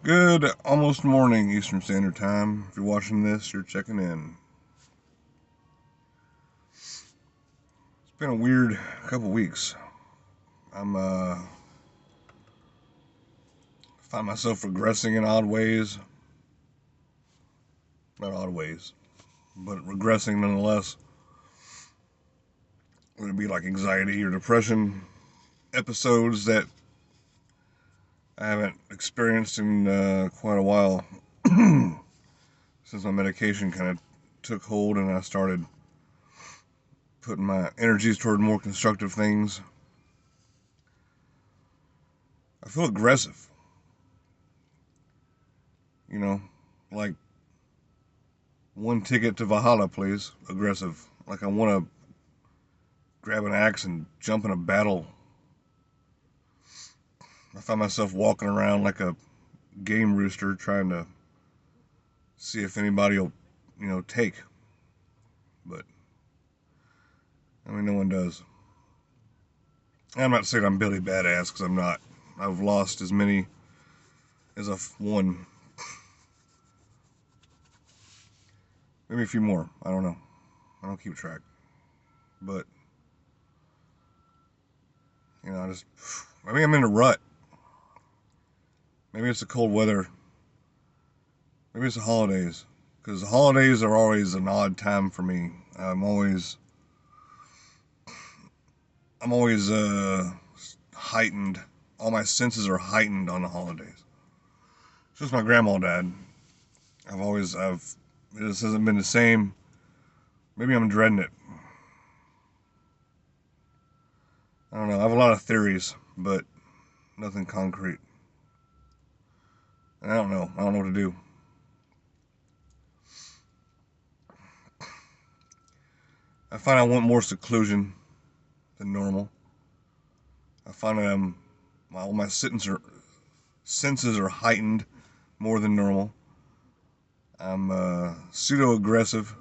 Good almost morning Eastern Standard Time. If you're watching this, you're checking in. It's been a weird couple weeks. I'm find myself regressing in odd ways. Not odd ways, but regressing nonetheless. Would it be like anxiety or depression episodes that I haven't experienced in quite a while since my medication kind of took hold and I started putting my energies toward more constructive things. I feel aggressive, you know, like one ticket to Valhalla, please. Aggressive. Like I want to grab an axe and jump in a battle. I find myself walking around like a game rooster trying to see if anybody will, take. But, no one does. I'm not saying I'm Billy Badass because I'm not. I've lost as many as I've won. Maybe a few more. I don't know. I don't keep track. But, I just. Maybe I'm in a rut. Maybe it's the cold weather. Maybe it's the holidays. Because the holidays are always an odd time for me. I'm always heightened. All my senses are heightened on the holidays. Since my grandma died, this hasn't been the same. Maybe I'm dreading it. I don't know. I have a lot of theories, but nothing concrete. And I don't know. I don't know what to do. I find I want more seclusion than normal. I find that all my senses are heightened more than normal. I'm pseudo aggressive.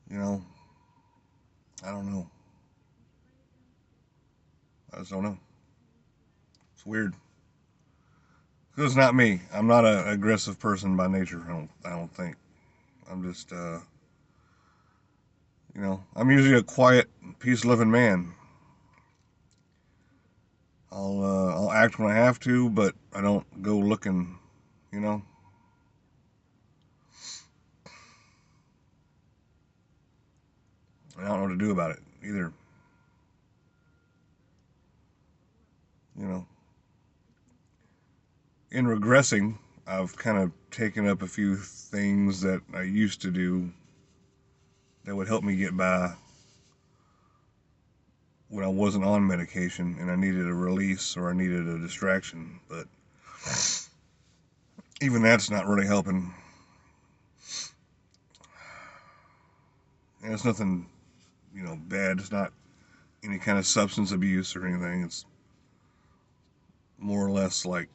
You know, I don't know. I just don't know. It's weird. It's not me. I'm not an aggressive person by nature. I don't think. I'm just I'm usually a quiet, peace-loving man. I'll act when I have to, but I don't go looking. You know, I don't know what to do about it either. You know, in regressing, I've kind of taken up a few things that I used to do that would help me get by when I wasn't on medication and I needed a release or I needed a distraction. But even that's not really helping. And it's nothing, bad. It's not any kind of substance abuse or anything. It's more or less like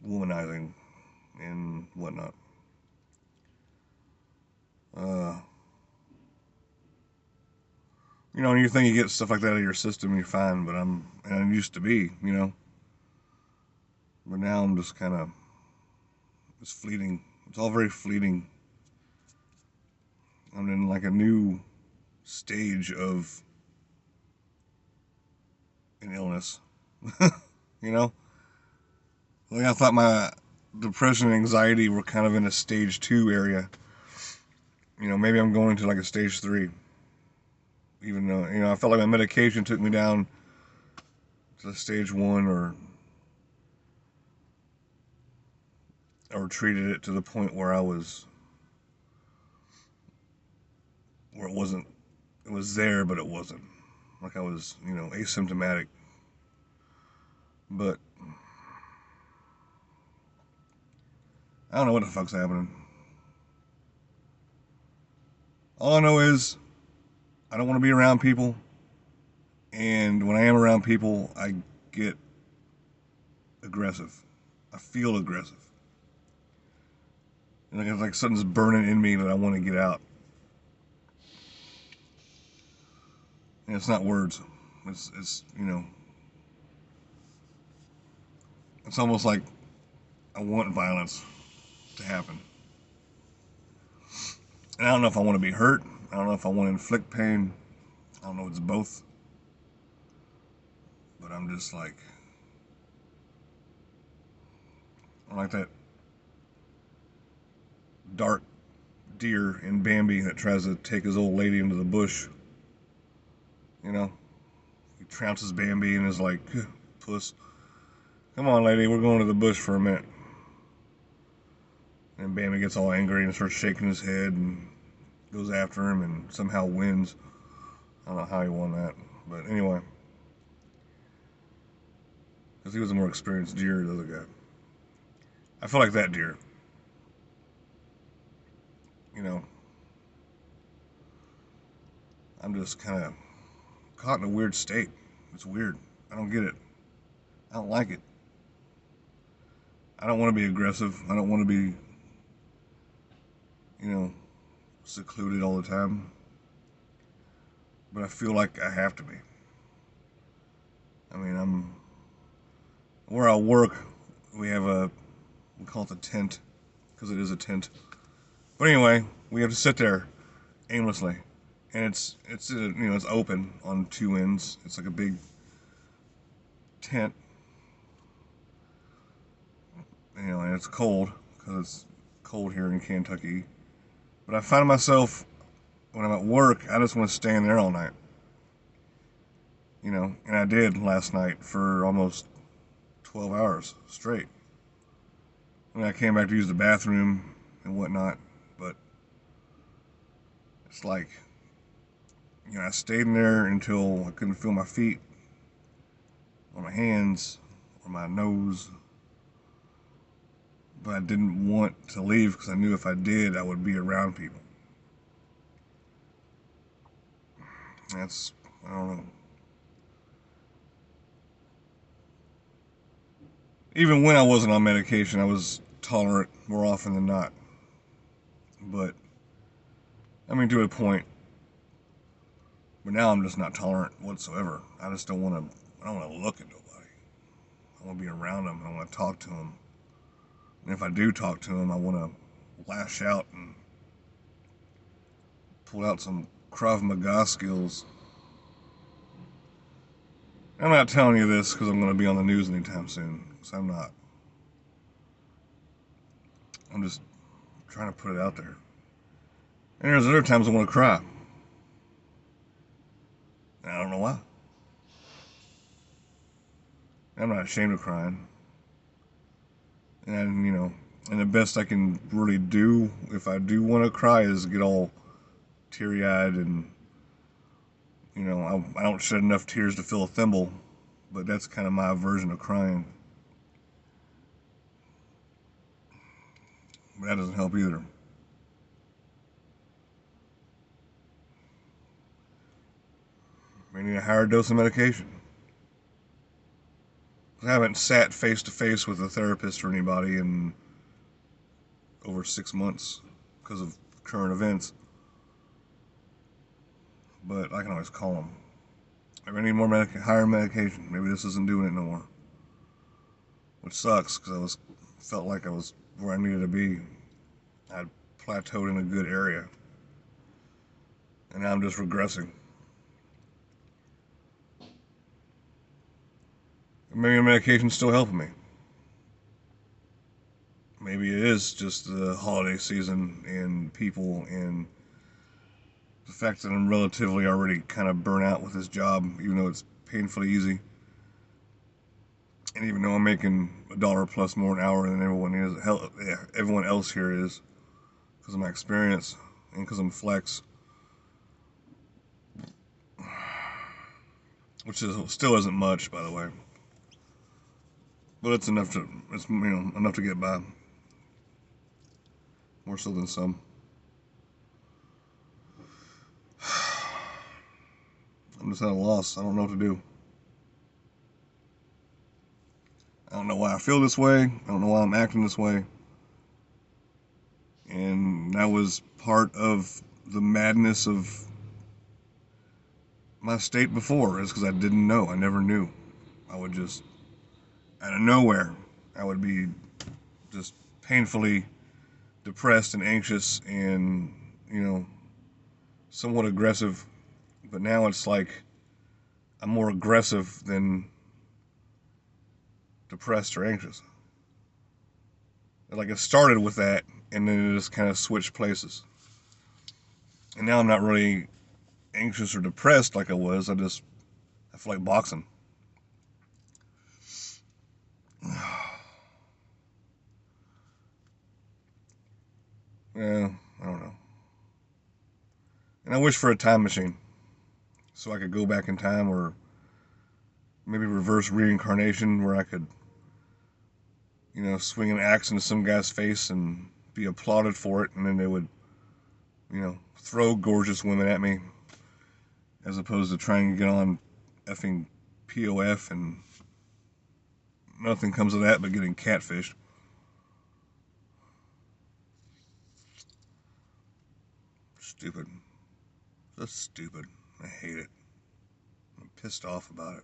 womanizing and whatnot. Uh, and you think you get stuff like that out of your system, you're fine. But I used to be. But now I'm just kind of, it's fleeting. It's all very fleeting. I'm in like a new stage of an illness. you know, like I thought my depression and anxiety were kind of in a stage 2 area. Maybe I'm going to like a stage 3. Even though I felt like my medication took me down to stage 1 or treated it to the point where it wasn't, it was there but it wasn't, like I was asymptomatic. But I don't know what the fuck's happening. All I know is I don't want to be around people, and when I am around people I get aggressive. I feel aggressive, and it's like something's burning in me that I want to get out. And it's not words. It's it's almost like I want violence to happen. And I don't know if I want to be hurt. I don't know if I want to inflict pain. I don't know if it's both. But I'm just like, I'm like that dark deer in Bambi that tries to take his old lady into the bush. You know, he trounces Bambi and is like, puss, come on, lady, we're going to the bush for a minute. And Bambi gets all angry and starts shaking his head and goes after him and somehow wins. I don't know how he won that, but anyway, because he was a more experienced deer, the other guy. I feel like that deer. You know, I'm just kind of caught in a weird state. It's weird. I don't get it. I don't like it. I don't want to be aggressive. I don't want to be, secluded all the time. But I feel like I have to be. I mean, where I work, we call it a tent, because it is a tent. But anyway, we have to sit there aimlessly. And it's open on two ends. It's like a big tent, and it's cold, because it's cold here in Kentucky. But I find myself, when I'm at work, I just want to stay in there all night. And I did last night for almost 12 hours straight. I mean, I came back to use the bathroom and whatnot, but it's like, I stayed in there until I couldn't feel my feet or my hands or my nose. But I didn't want to leave because I knew if I did, I would be around people. I don't know. Even when I wasn't on medication, I was tolerant more often than not. But, I mean, to a point. But now I'm just not tolerant whatsoever. I just don't want to. I don't want to look at nobody. I want to be around them. I want to talk to them. And if I do talk to them, I want to lash out and pull out some Krav Maga skills. I'm not telling you this because I'm going to be on the news anytime soon. Because I'm not. I'm just trying to put it out there. And there's other times I want to cry. And I don't know why. I'm not ashamed of crying. And, and the best I can really do if I do want to cry is get all teary-eyed and, I don't shed enough tears to fill a thimble, but that's kind of my version of crying. But that doesn't help either. I need a higher dose of medication. I haven't sat face to face with a therapist or anybody in over 6 months because of current events. But I can always call them. Maybe I need more higher medication. Maybe this isn't doing it no more. Which sucks because felt like I was where I needed to be. I'd plateaued in a good area. And now I'm just regressing. Maybe the medication's still helping me. Maybe it is just the holiday season and people and the fact that I'm relatively already kind of burnt out with this job, even though it's painfully easy. And even though I'm making $1 plus more an hour than everyone else here is, because of my experience and because I'm flex, which still isn't much, by the way. But it's enough to get by. More so than some. I'm just at a loss. I don't know what to do. I don't know why I feel this way. I don't know why I'm acting this way. And that was part of the madness of my state before is because I didn't know. I never knew. I would just, out of nowhere, I would be just painfully depressed and anxious and, you know, somewhat aggressive. But now it's like I'm more aggressive than depressed or anxious. Like it started with that, and then it just kind of switched places. And now I'm not really anxious or depressed like I was. I feel like boxing. Yeah, I don't know. And I wish for a time machine so I could go back in time, or maybe reverse reincarnation where I could, swing an axe into some guy's face and be applauded for it, and then they would, throw gorgeous women at me as opposed to trying to get on effing POF and nothing comes of that but getting catfished. Stupid. Just stupid. I hate it. I'm pissed off about it.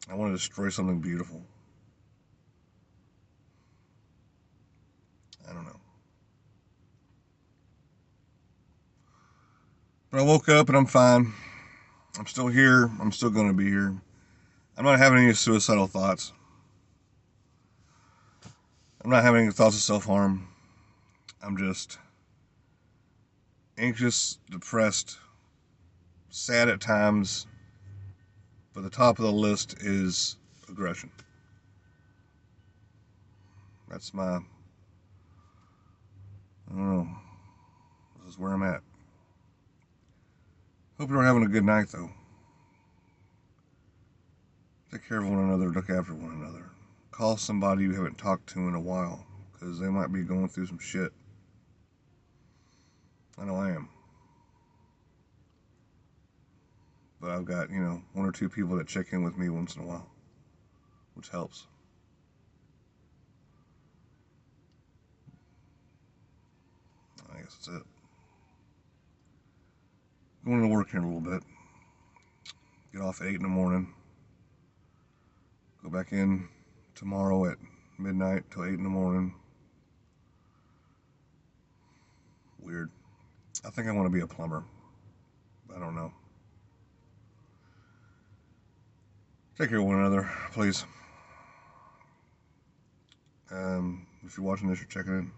I want to destroy something beautiful. I don't know. But I woke up and I'm fine. I'm still here. I'm still going to be here. I'm not having any suicidal thoughts. I'm not having any thoughts of self-harm. I'm just anxious, depressed, sad at times. But the top of the list is aggression. That's I don't know. This is where I'm at. Hope you're having a good night, though. Take care of one another. Look after one another. Call somebody you haven't talked to in a while, because they might be going through some shit. I know I am. But I've got, one or two people that check in with me once in a while, which helps. I guess that's it. Going to work here in a little bit. Get off at 8 in the morning. Go back in tomorrow at midnight till 8 in the morning. Weird. I think I want to be a plumber. I don't know. Take care of one another, please. If you're watching this, you're checking in.